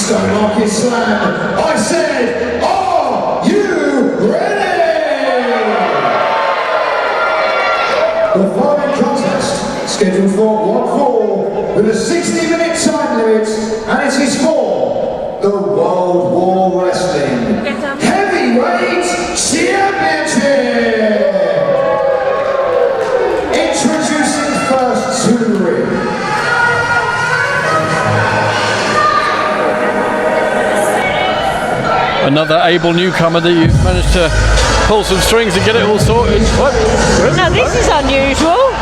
STOWMARKET Slam. I said, are you ready? The following contest, scheduled for 1 fall, with a 60-minute time limit, and it is for the World War Wrestling Heavyweight Championship. Introducing first to the ring. Another able newcomer that you've managed to pull some strings and get it all sorted. What? Now this is unusual.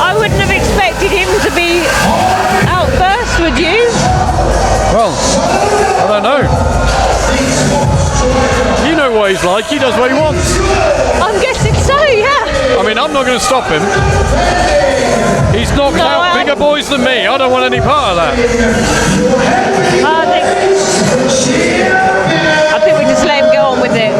I wouldn't have expected him to be out first, would you? Well, I don't know. You know what he's like, he does what he wants. I'm guessing so, yeah. I mean, I'm not going to stop him. He's knocked out bigger boys than me. I don't want any part of that. I think we just let him go on with it.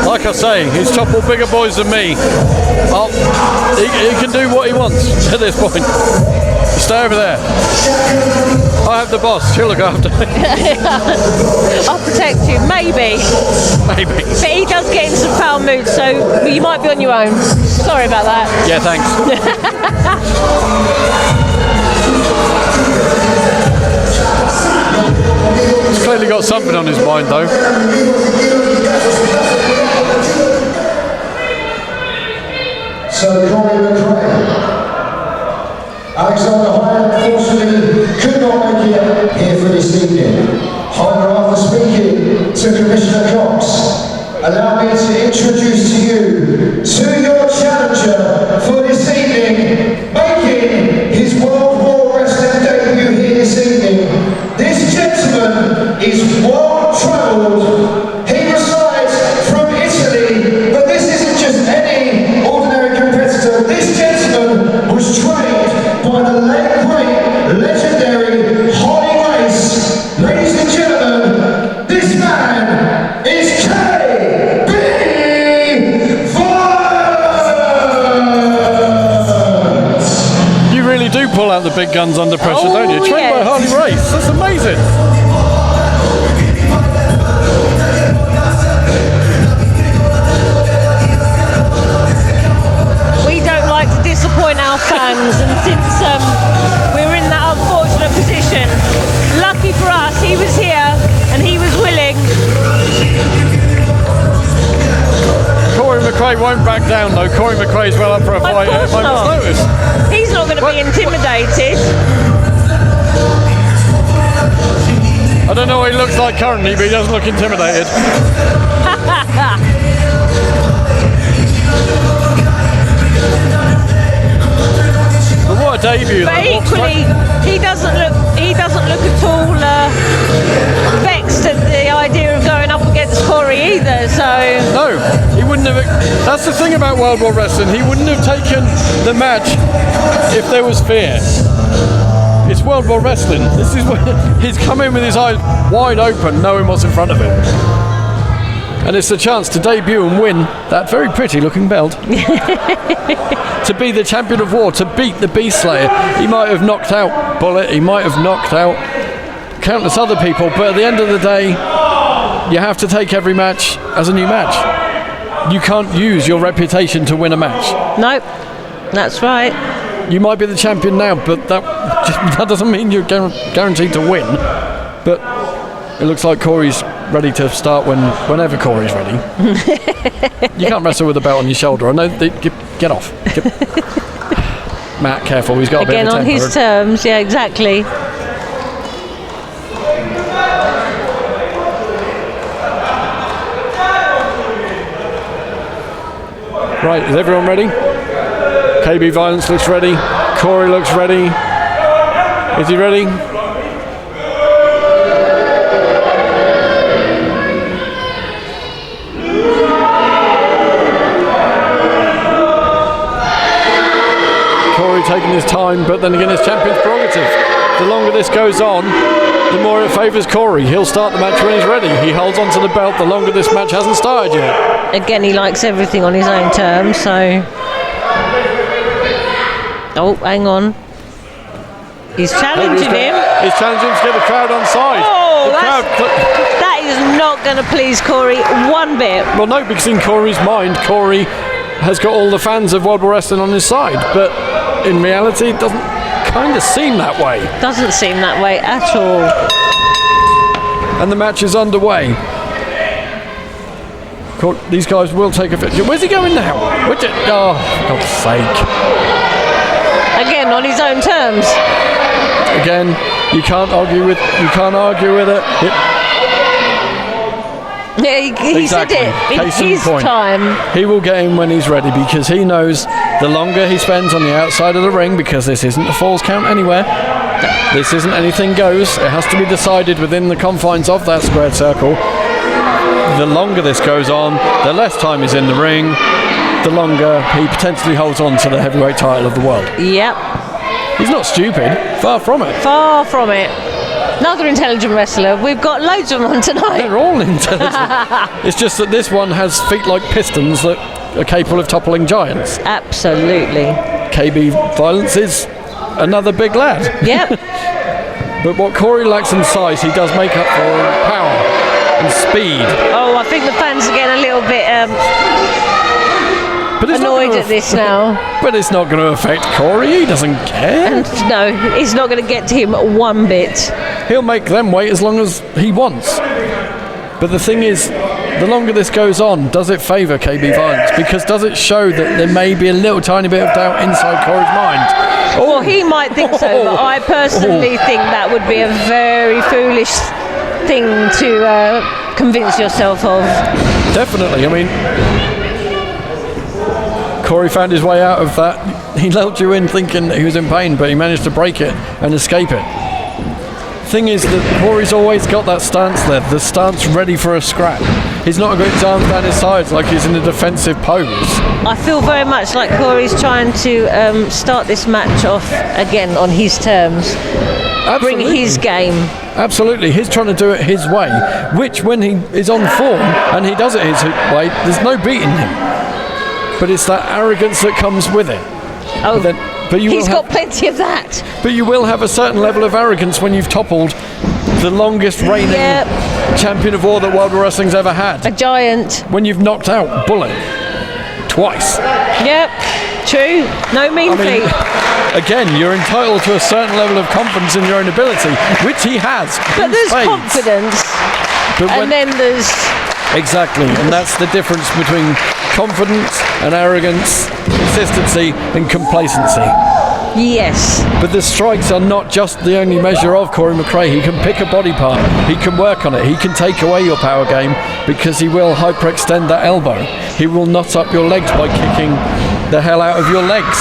Like I say, he's toppled bigger boys than me. He can do what he wants at this point. Stay over there. I have the boss. She'll look after me. I'll protect you, maybe. Maybe. But he does get into some foul moods, so you might be on your own. Sorry about that. Yeah, thanks. He's clearly got something on his mind, though. So McRae, Alexander Hyde unfortunately could not make it here for this evening. However, after speaking to Commissioner Cox, allow me to introduce to you your challenger for this evening, making his World War Wrestling debut here this evening. This gentleman is world travelled. He resides from Italy, but this isn't just any ordinary competitor. This gentleman was trained by the late great legendary Holly Race. Ladies and gentlemen, this man is KB Violence. You really do pull out the big guns under pressure, don't you? Trained by Harley Race. That's amazing. Disappoint our fans, and since we're in that unfortunate position, lucky for us he was here and he was willing. Corey McRae won't back down though. Corey McRae's well up for a fight at a moment's notice. He's not going to be intimidated. I don't know what he looks like currently, but he doesn't look intimidated. What a debut! But equally, he doesn't look at all vexed at the idea of going up against Corey either. So no, he wouldn't have. That's the thing about World War Wrestling. He wouldn't have taken the match if there was fear. It's World War Wrestling. This is where he's come in with his eyes wide open, knowing what's in front of him. And it's a chance to debut and win that very pretty looking belt. To be the champion of war, to beat the Beast Slayer. He might have knocked out Bullet, he might have knocked out countless other people, but at the end of the day, you have to take every match as a new match. You can't use your reputation to win a match. Nope, that's right. You might be the champion now, but that doesn't mean you're guaranteed to win. But it looks like Corey's ready to start whenever Corey's ready. You can't wrestle with a belt on your shoulder. I know. Get off. Matt, careful. He's got a bit of a temper. Again, on his terms. Yeah, exactly. Right, is everyone ready? KB Violence looks ready. Corey looks ready. Is he ready? Corey taking his time, but then again, it's champion's prerogative. The longer this goes on, the more it favours Corey. He'll start the match when he's ready. He holds on to the belt the longer this match hasn't started yet. Again, he likes everything on his own terms, so... Oh, hang on. He's challenging him. He's challenging him to get the crowd on side. Oh, that is not going to please Corey one bit. Well, no, because in Corey's mind, Corey has got all the fans of World War Wrestling on his side, but in reality, it doesn't kind of seem that way. Doesn't seem that way at all. And the match is underway. These guys will take a fit. Where's he going now? Oh, for God's sake. Again, on his own terms. Again, you can't argue with it. Yeah, he exactly. said it. Case In in his point. time. He will get in when he's ready, because he knows the longer he spends on the outside of the ring, because this isn't a falls count anywhere. This isn't anything goes. It has to be decided within the confines of that squared circle. The longer this goes on, the less time he's in the ring, the longer he potentially holds on to the heavyweight title of the world. Yep. He's not stupid. Far from it. Far from it. Another intelligent wrestler. We've got loads of them on tonight. They're all intelligent. It's just that this one has feet like pistons that are capable of toppling giants. Absolutely. KB Violence is another big lad. Yep. But what Corey lacks in size, he does make up for in power and speed. Oh, I think the fans are getting a little bit annoyed at this now. But it's not going to affect Corey. He doesn't care. And no, it's not going to get to him one bit. He'll make them wait as long as he wants. But the thing is, the longer this goes on, does it favour KB Violence? Because does it show that there may be a little tiny bit of doubt inside Corey's mind? Oh. Well, he might think so, but I personally think that would be a very foolish thing to convince yourself of. Definitely. I mean, Corey found his way out of that. He lulled you in thinking that he was in pain, but he managed to break it and escape it. Thing is that Corey's always got that stance there, the stance ready for a scrap. He's not got his arms down his sides like he's in a defensive pose. I feel very much like Corey's trying to start this match off again on his terms. Absolutely. Bring his game. Absolutely, he's trying to do it his way, which when he is on form and he does it his way, there's no beating him. But it's that arrogance that comes with it. Oh, but he's got plenty of that. But you will have a certain level of arrogance when you've toppled the longest reigning champion of war that World War Wrestling's ever had. A giant. When you've knocked out Bullet twice. Yep, true. No mean feat. Again, you're entitled to a certain level of confidence in your own ability, which he has. But there's confidence. And then there's... Exactly, and that's the difference between confidence and arrogance, consistency and complacency. Yes. But the strikes are not just the only measure of Corey McRae. He can pick a body part, he can work on it, he can take away your power game because he will hyperextend that elbow. He will knot up your legs by kicking the hell out of your legs.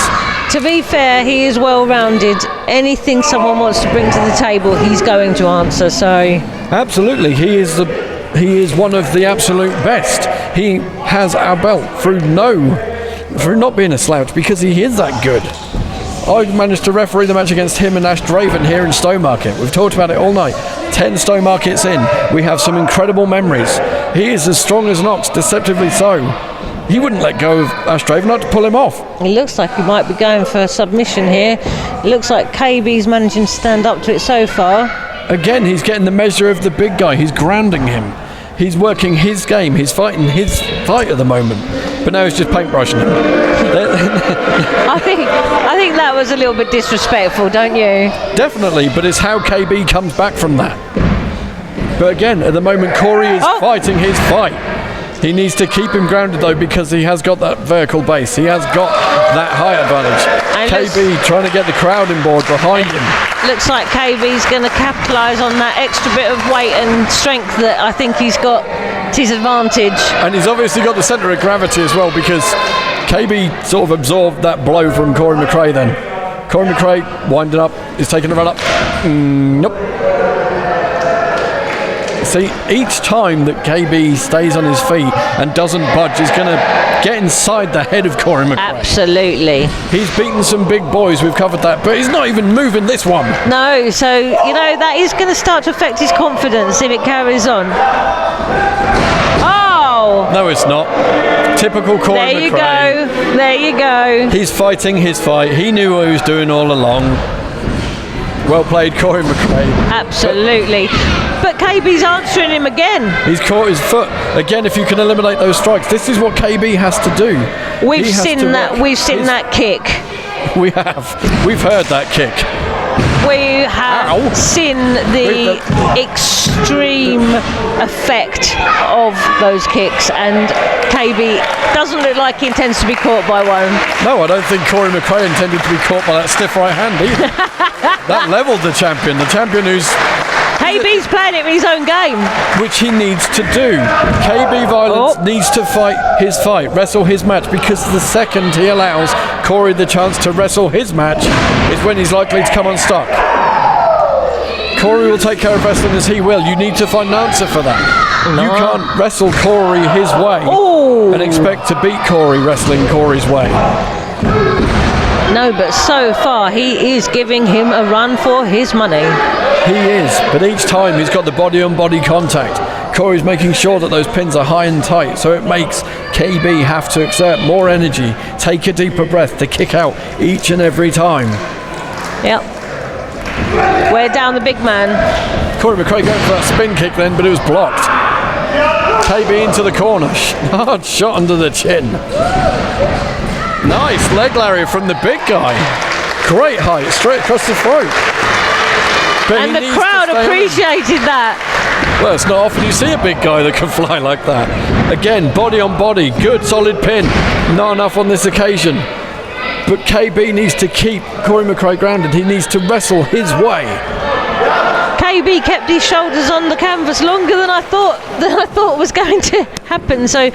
To be fair, he is well-rounded. Anything someone wants to bring to the table, he's going to answer, so... Absolutely, he is one of the absolute best. He has our belt through not being a slouch, because he is that good. I managed to referee the match against him and Ash Draven here in STOWMARKET. We've talked about it all night. 10 STOWMARKETs in. We have some incredible memories. He is as strong as an ox, deceptively so. He wouldn't let go of Ash Draven, not to pull him off. It looks like he might be going for a submission here. It looks like KB's managing to stand up to it so far. Again, he's getting the measure of the big guy. He's grounding him. He's working his game. He's fighting his fight at the moment. But now he's just paintbrushing him. I think that was a little bit disrespectful, don't you? Definitely, but it's how KB comes back from that. But again, at the moment, Corey is fighting his fight. He needs to keep him grounded, though, because he has got that vertical base. He has got that height advantage. And KB trying to get the crowd on board behind him. Looks like KB's going to capitalise on that extra bit of weight and strength that I think he's got to his advantage. And he's obviously got the centre of gravity as well, because KB sort of absorbed that blow from Corey McRae then. Corey McRae winding up, is taking a run up. Nope. See, each time that KB stays on his feet and doesn't budge, he's going to get inside the head of Corey McRae. Absolutely. He's beaten some big boys, we've covered that, but he's not even moving this one. No, so, you know, that is going to start to affect his confidence if it carries on. Oh! No, it's not. Typical Corey McRae. There you go. There you go. He's fighting his fight. He knew what he was doing all along. Well played, Corey McRae. Absolutely. But KB's answering him again. He's caught his foot. Again, if you can eliminate those strikes, this is what KB has to do. We've seen that kick. We have. We've heard that kick. We have seen the extreme effect of those kicks, and KB doesn't look like he intends to be caught by one. No, I don't think Corey McRae intended to be caught by that stiff right hand either. That levelled the champion who's... KB's playing it with his own game. Which he needs to do. KB Violence needs to fight his fight, wrestle his match, because the second he allows Corey the chance to wrestle his match is when he's likely to come unstuck. Corey will take care of wrestling as he will. You need to find an answer for that. No. You can't wrestle Corey his way and expect to beat Corey wrestling Corey's way. No, but so far he is giving him a run for his money. He is, but each time he's got the body-on-body contact. Corey's making sure that those pins are high and tight, so it makes KB have to exert more energy, take a deeper breath to kick out each and every time. Yep. Wear down the big man. Corey McRae going for that spin kick then, but it was blocked. KB into the corner. Hard shot under the chin. Nice leg lariat from the big guy. Great height, straight across the throat. But and the crowd appreciated that. Well, it's not often you see a big guy that can fly like that. Again, body on body, good solid pin. Not enough on this occasion. But KB needs to keep Corey McRae grounded. He needs to wrestle his way. KB kept his shoulders on the canvas longer than I thought was going to happen. So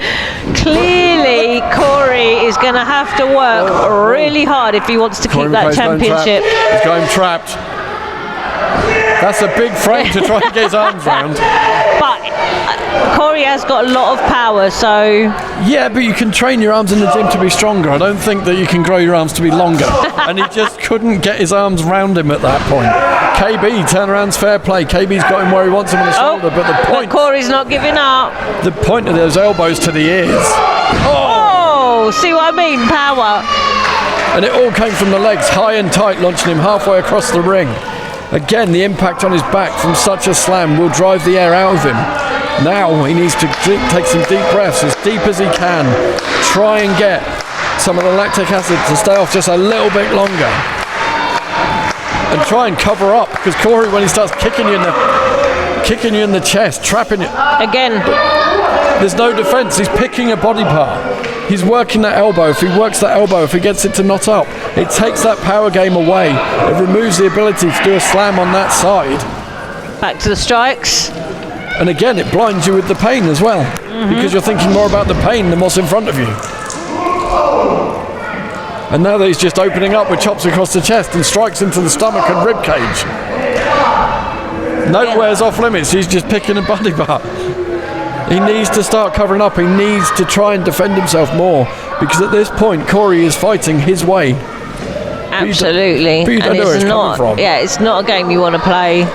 clearly Corey is going to have to work really hard if he wants to keep that championship. He's going trapped. That's a big frame to try and get his arms round. But Corey has got a lot of power, so... Yeah, but you can train your arms in the gym to be stronger. I don't think that you can grow your arms to be longer. And he just couldn't get his arms round him at that point. KB, turnaround's fair play. KB's got him where he wants him on the shoulder, but the point... But Corey's not giving up. The point of those elbows to the ears. Oh, see what I mean? Power. And it all came from the legs, high and tight, launching him halfway across the ring. Again, the impact on his back from such a slam will drive the air out of him. Now he needs to take some deep breaths, as deep as he can. Try and get some of the lactic acid to stay off just a little bit longer. And try and cover up, because Corey, when he starts kicking you in the chest, trapping it. Again. There's no defense. He's picking a body part. He's working that elbow. If he works that elbow, if he gets it to knot up, it takes that power game away. It removes the ability to do a slam on that side. Back to the strikes. And again, it blinds you with the pain as well, because you're thinking more about the pain than what's in front of you. And now that he's just opening up with chops across the chest and strikes into the stomach and rib cage. Nowhere's off limits. He's just picking a body part. He needs to start covering up. He needs to try and defend himself more, because at this point Corey is fighting his way. Absolutely. But you don't know where it's coming from. Yeah, it's not a game you want to play.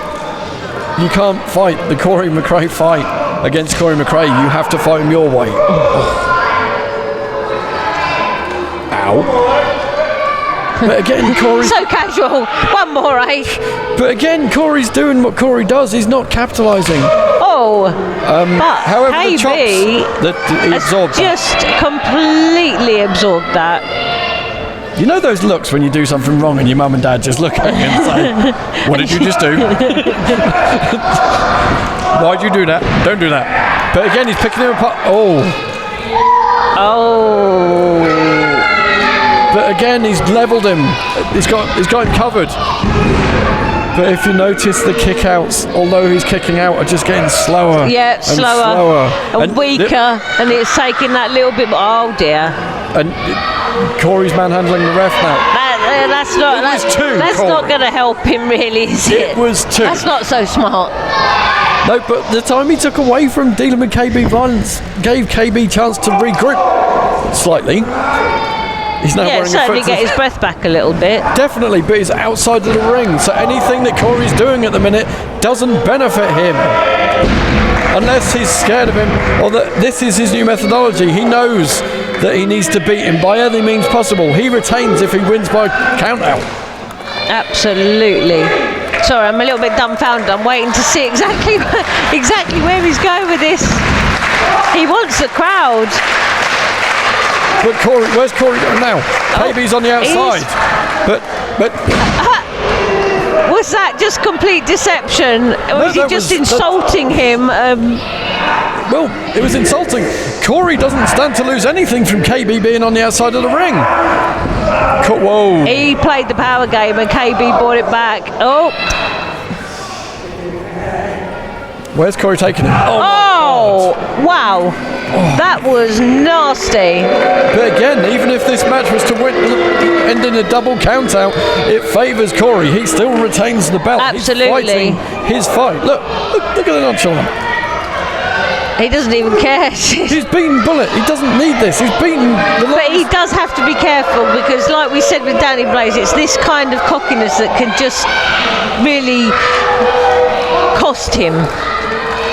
You can't fight the Corey McRae fight against Corey McRae. You have to fight him your way. Ow. But again, Corey... So casual. One more, eh? But again, Corey's doing what Corey does. He's not capitalising. Oh, but however, KB the chops has just completely absorbed that. You know those looks when you do something wrong and your mum and dad just look at you and say, "What did you just do? Why'd you do that? Don't do that." But again, he's picking him apart. Oh. But again, he's levelled him. He's got him covered. But if you notice, the kickouts, although he's kicking out, are just getting slower. Yeah, and slower. And weaker, and it's taking that little bit. Oh dear. And Corey's manhandling the ref now. That's not going to help him, really, is it? It was two. That's not so smart. No, but the time he took away from dealing with KB violence gave KB chance to regroup slightly. He's now wearing a certainly foot get his breath back a little bit. Definitely, but he's outside of the ring, so anything that Corey's doing at the minute doesn't benefit him. Unless he's scared of him, or that this is his new methodology. He knows that he needs to beat him by any means possible. He retains if he wins by count out. Absolutely. Sorry, I'm a little bit dumbfounded. I'm waiting to see exactly where he's going with this. He wants the crowd. But Corey, where's Corey going now? KB's on the outside. But was that just complete deception? Or was he just insulting him? Well, it was insulting. Corey doesn't stand to lose anything from KB being on the outside of the ring. Whoa. He played the power game and KB brought it back. Oh. Where's Corey taking him? Oh, wow. That was nasty. But again, even if this match was to end in a double count out, it favours Corey. He still retains the belt. Absolutely. He's fighting his fight. Look at the nonchalant. He doesn't even care. He's beaten Bullet. He doesn't need this. He's beaten the But he does have to be careful because, like we said with Danny Blaze, it's this kind of cockiness that can just really cost him.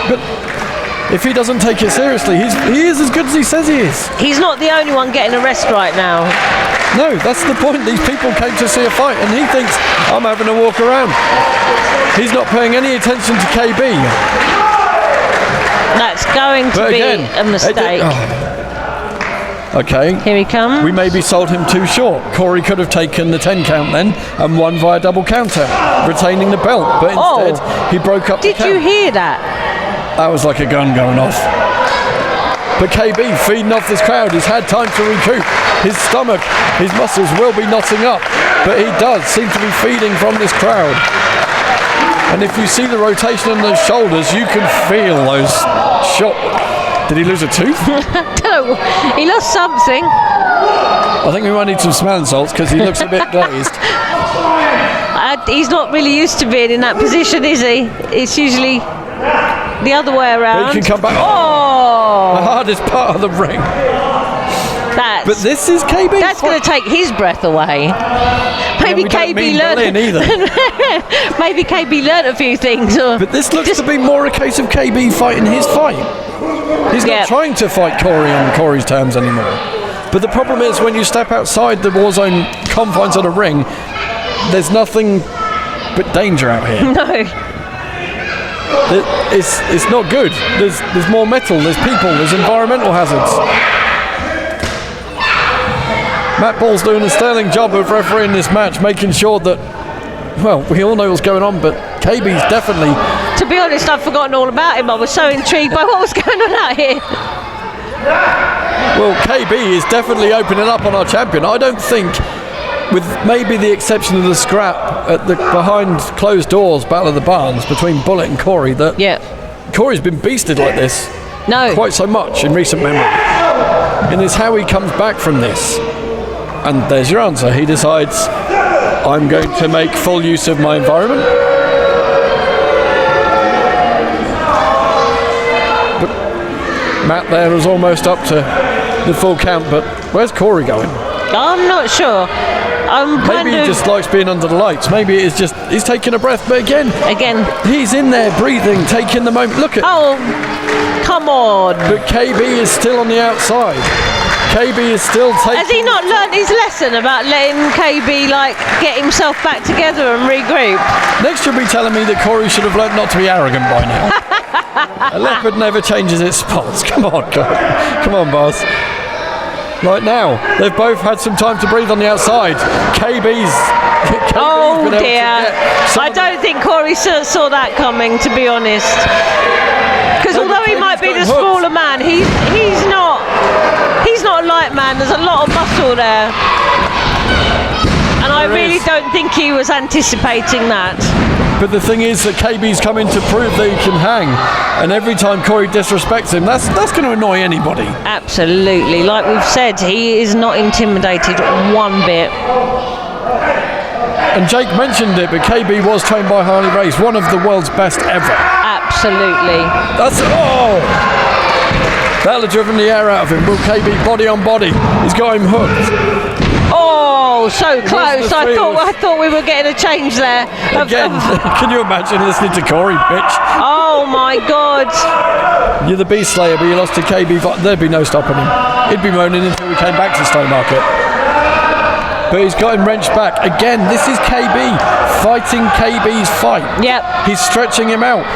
But if he doesn't take it seriously, he is as good as he says he is. He's not the only one getting a rest right now. No, that's the point. These people came to see a fight and he thinks, I'm having a walk around. He's not paying any attention to KB. That's going to be a mistake. Okay. Here he comes. We maybe sold him too short. Corey could have taken the 10 count then and won via double counter, retaining the belt. But instead, he broke up the count. Did you hear that? That was like a gun going off. But KB feeding off this crowd. He's had time to recoup. His stomach, his muscles will be knotting up. But he does seem to be feeding from this crowd. And if you see the rotation on those shoulders, you can feel those shots. Did he lose a tooth? No, he lost something. I think we might need some smelling salts because he looks a bit glazed. He's not really used to being in that position, is he? It's usually the other way around. But he can come back. Oh! The hardest part of the ring. But this is KB. That's going to take his breath away. Maybe KB learned. Maybe KB learned a few things. But this looks to be more a case of KB fighting his fight. He's not trying to fight Corey on Corey's terms anymore. But the problem is when you step outside the war zone confines of the ring, there's nothing but danger out here. No. It's not good. There's more metal, there's people, there's environmental hazards. Matt Ball's doing a sterling job of refereeing this match, making sure that, well, we all know what's going on, but KB's definitely... To be honest, I've forgotten all about him. I was so intrigued by what was going on out here. Well, KB is definitely opening up on our champion. I don't think, with maybe the exception of the scrap at the behind closed doors Battle of the Barns between Bullet and Corey, that Corey's been beasted like this quite so much in recent memory. And it's how he comes back from this. And there's your answer. He decides, I'm going to make full use of my environment. But Matt there was almost up to the full count, but where's Corey going? I'm not sure. Maybe he just likes being under the lights. Maybe it's just he's taking a breath. But again, he's in there breathing, taking the moment. Look at. Oh, come on! But KB is still on the outside. KB is still taking. Has he not learned his lesson about letting KB get himself back together and regroup? Next, you'll be telling me that Corey should have learned not to be arrogant by now. A leopard never changes its spots. Come on, come on, boss. Right now, they've both had some time to breathe on the outside. KB's oh dear! I don't think Corey saw that coming, to be honest. Because although he might be the smaller man, he's not a light man. There's a lot of muscle there, and I really don't think he was anticipating that. But the thing is that KB's coming to prove that he can hang, and every time Corey disrespects him, that's going to annoy anybody. Absolutely, like we've said, he is not intimidated one bit. And Jake mentioned it, but KB was trained by Harley Race, one of the world's best ever. Absolutely. That's that'll have driven the air out of him. Will KB body on body? He's got him hooked. Oh, so close. I thought we were getting a change there. Again, can you imagine listening to Corey, bitch? Oh my God. You're the Beast Slayer, but you lost to KB. There'd be no stopping him. He'd be moaning until we came back to Stowmarket. But he's got him wrenched back. Again, this is KB fighting KB's fight. Yep. He's stretching him out.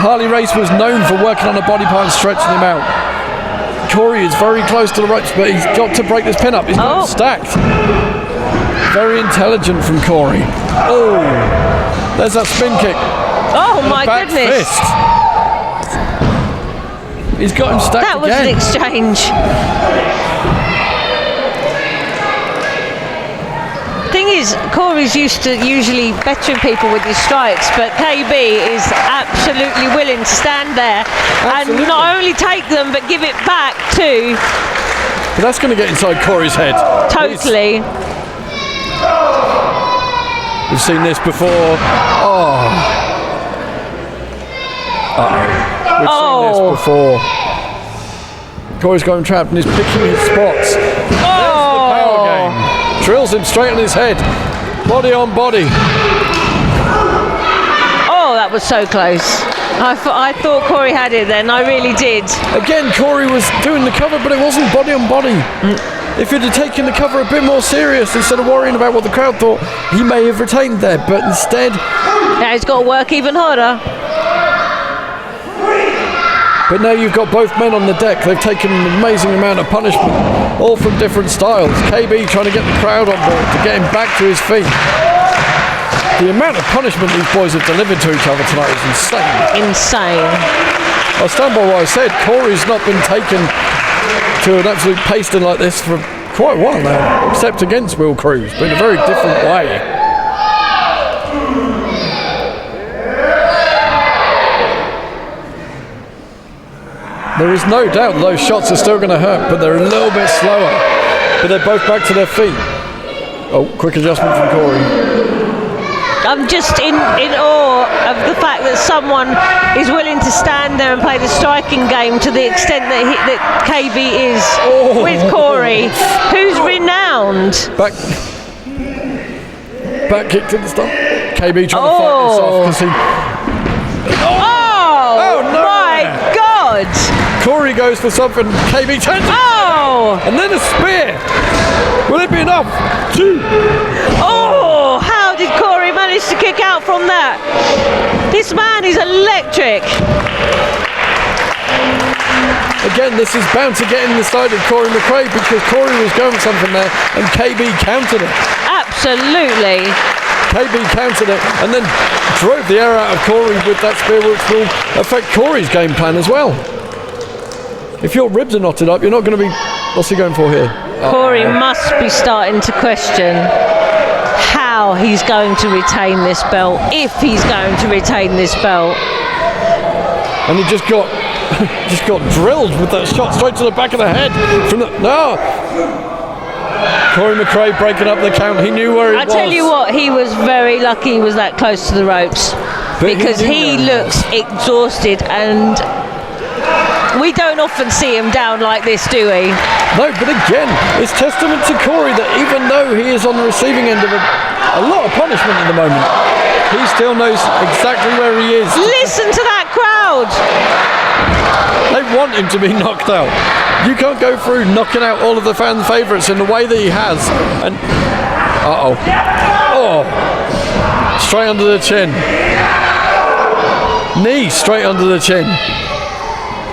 Harley Race was known for working on a body part and stretching him out. Corey is very close to the ropes, but he's got to break this pin up. He's got him stacked. Very intelligent from Corey. Oh, there's that spin kick. Oh my back goodness. Fist. He's got him stacked That was again. an exchange. Thing is, Corey's used to usually bettering people with his strikes, but KB is absolutely willing to stand there and not only take them but give it back too. But that's going to get inside Corey's head. Totally. We've seen this before. We've seen this before. Corey's got him trapped and he's picking his spots. There's the power game. Drills him straight on his head. Body on body. Oh, that was so close. I thought Corey had it then. I really did. Again, Corey was doing the cover, but it wasn't body on body. If he'd have taken the cover a bit more serious instead of worrying about what the crowd thought, he may have retained there. But instead, now he's got to work even harder. But now you've got both men on the deck. They've taken an amazing amount of punishment, all from different styles. KB trying to get the crowd on board to get him back to his feet. The amount of punishment these boys have delivered to each other tonight is insane. Insane. I'll stand by what I said. Corey's not been taken to an absolute pasting like this for quite a while now, except against Will Cruz, but in a very different way. There is no doubt those shots are still going to hurt, but they're a little bit slower. But they're both back to their feet. Oh, quick adjustment from Corey. I'm just in awe of the fact that someone is willing to stand there and play the striking game to the extent that KB is with Corey, who's renowned. Back kick to the stomach. KB trying to fight this off because he... Oh no! My God! Corey goes for something. KB turns it. Oh! And then a spear. Will it be enough? 2. Oh! How did Corey manage to kick out from that? This man is electric. Again, this is bound to get in the side of Corey McRae because Corey was going for something there and KB countered it. Absolutely. KB countered it and then drove the air out of Corey with that spear, which will affect Corey's game plan as well. If your ribs are knotted up, you're not going to be... What's he going for here? Corey must be starting to question how he's going to retain this belt, if he's going to retain this belt. And he just got drilled with that shot straight to the back of the head. Corey McRae breaking up the count. He knew where he was. I tell you what, he was very lucky he was that close to the ropes, because he looks exhausted, and we don't often see him down like this, do we? No, but again, it's testament to Corey that even though he is on the receiving end of a lot of punishment at the moment, he still knows exactly where he is. Listen to that crowd! They want him to be knocked out. You can't go through knocking out all of the fan favourites in the way that he has. And straight under the chin. Knee straight under the chin.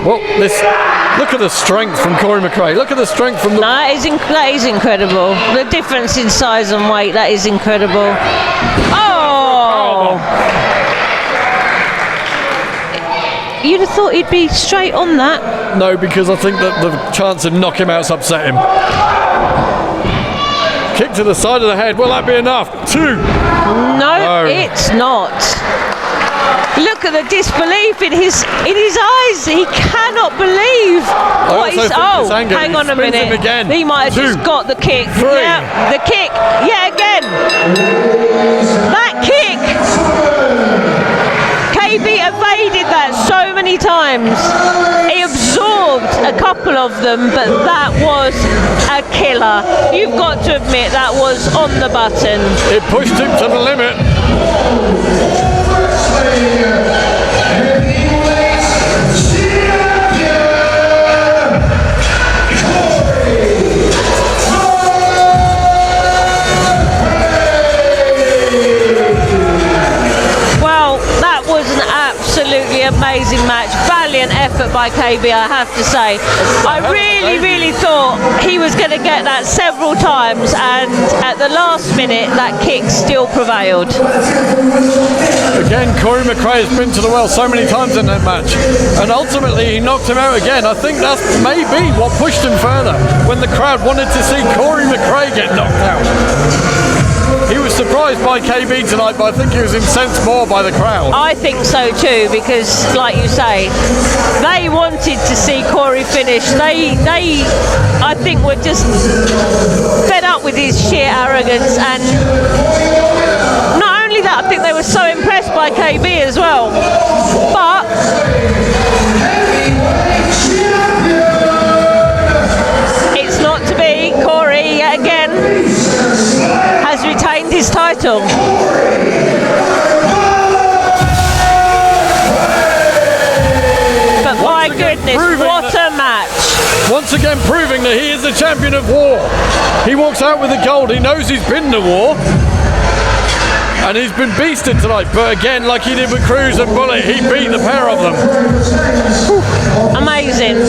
Well, look at the strength from Corey McRae. Look at the strength from the... That is incredible. The difference in size and weight, that is incredible. Oh! You'd have thought he'd be straight on that. No, because I think that the chance of knock him out's upset him. Kick to the side of the head. Will that be enough? 2. No, it's not. Look at the disbelief in his eyes. He cannot believe what he's... Oh, hang on a minute. He might have just got the kick. 3. Yeah, the kick. Yeah, again. That kick. KB evaded that them, but that was a killer. You've got to admit that was on the button. It pushed him to the limit. Absolutely amazing match. Valiant effort by KB, I have to say. I really thought he was going to get that several times, and at the last minute that kick still prevailed. Again, Corey McRae has been to the well so many times in that match, and ultimately he knocked him out again. I think that's maybe what pushed him further, when the crowd wanted to see Corey McRae get knocked out. He was surprised by KB tonight, but I think he was incensed more by the crowd. I think so too, because like you say, they wanted to see Corey finish. They I think were just fed up with his sheer arrogance, and not only that, I think they were so impressed by KB as well. But it's not to be. Corey yet again has retained his title. But my goodness, what a match. Once again proving that he is the champion of war. He walks out with the gold. He knows he's been to war. And he's been beasted tonight. But again, like he did with Cruz and Bullet, he beat the pair of them. Amazing.